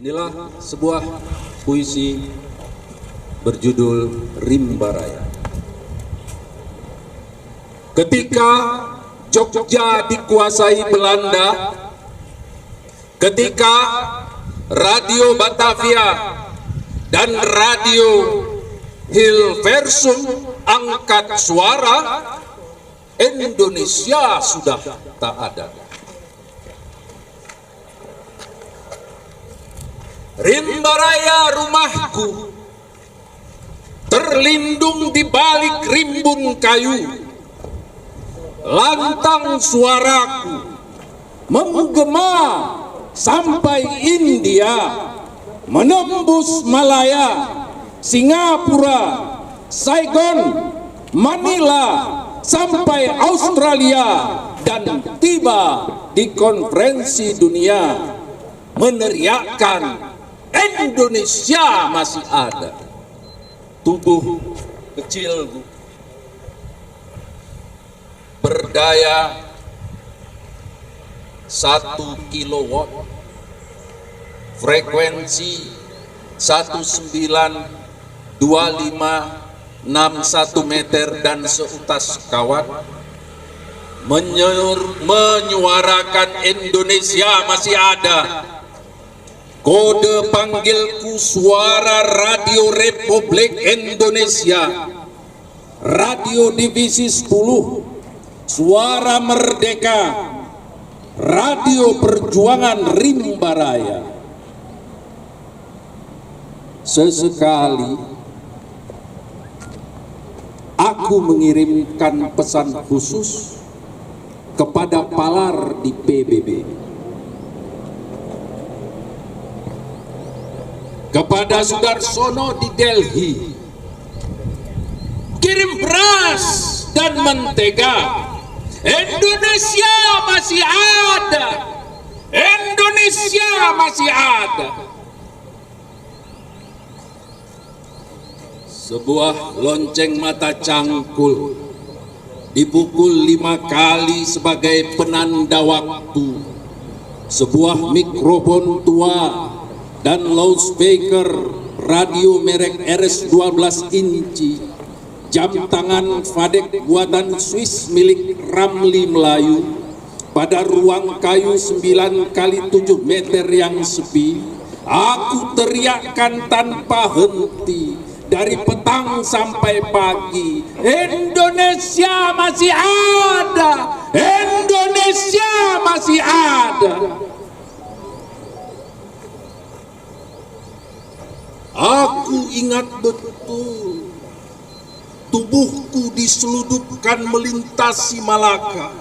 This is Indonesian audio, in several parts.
Inilah sebuah puisi berjudul Rimba Raya. Ketika Jogja dikuasai Belanda, ketika Radio Batavia dan Radio Hilversum angkat suara, Indonesia sudah tak ada. Rimba Raya rumahku, terlindung di balik rimbun kayu. Lantang suaraku menggema sampai India, menembus Malaya, Singapura, Saigon, Manila, sampai Australia, dan tiba di konferensi dunia, meneriakkan Indonesia masih ada. Tubuh kecilku berdaya 1 kilowatt, frekuensi 192561 meter dan seutas kawat, menyuarakan Indonesia masih ada. Kode panggilku suara Radio Republik Indonesia, Radio Divisi 10, Suara Merdeka, Radio Perjuangan Rimba Raya. Sesekali aku mengirimkan pesan khusus kepada Palar di PBB, kepada Sudarsono di Delhi, kirim beras dan mentega. Indonesia masih ada, Indonesia masih ada. Sebuah lonceng mata cangkul dipukul 5 kali sebagai penanda waktu. Sebuah mikrofon tua dan loudspeaker radio merek RS12 inci, jam tangan Vadek buatan Swiss milik Ramli Melayu, pada ruang kayu 9x7 meter yang sepi, aku teriakkan tanpa henti dari petang sampai pagi, Indonesia masih ada, Indonesia masih ada. Aku ingat betul, tubuhku diseludupkan melintasi Malaka.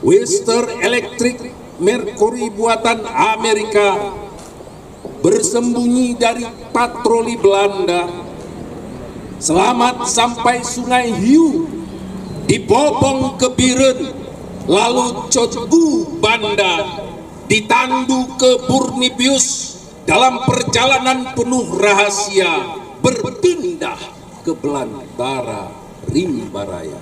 Western Electric Mercury buatan Amerika bersembunyi dari patroli Belanda. Selamat sampai Sungai Hiu, dibobong ke Biren, lalu Cotgu Banda, ditandu ke Burnibius dalam perjalanan penuh rahasia, berpindah ke Belantara Rimba Raya.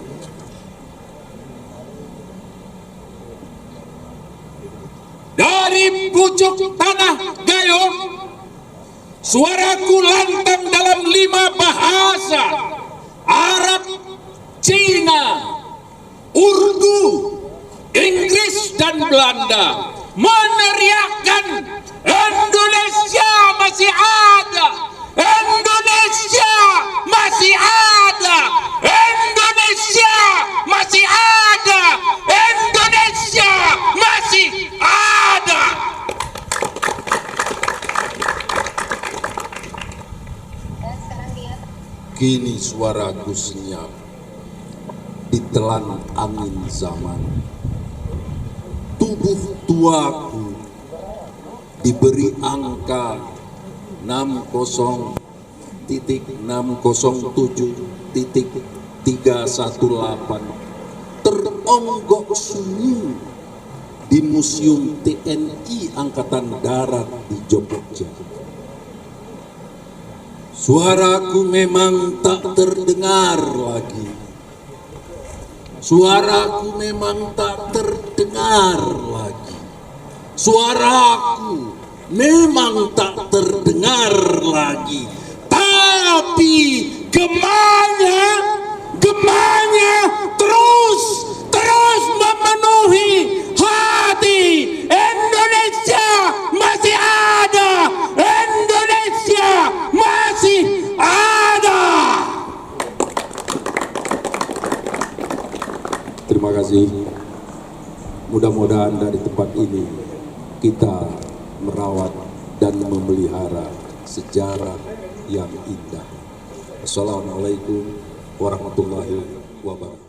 Dari pucuk tanah Gayong, suaraku lantang dalam 5 bahasa: Arab, Cina, Urdu, Inggris, dan Belanda, meneriakkan Indonesia masih ada, Indonesia masih ada, Indonesia masih ada, Indonesia masih ada. Kini suaraku senyap ditelan angin zaman. Tubuh tuaku diberi angka 60.607.318, teronggok sunyi di Museum TNI Angkatan Darat di Jogja. Suaraku memang tak terdengar lagi, suaraku memang tak terdengar lagi. suaraku memang tak terdengar lagi, tapi gemanya terus memenuhi hati. Indonesia masih ada, Indonesia masih ada. Terima kasih. Mudah-mudahan dari tempat ini kita merawat dan memelihara sejarah yang indah. Assalamualaikum warahmatullahi wabarakatuh.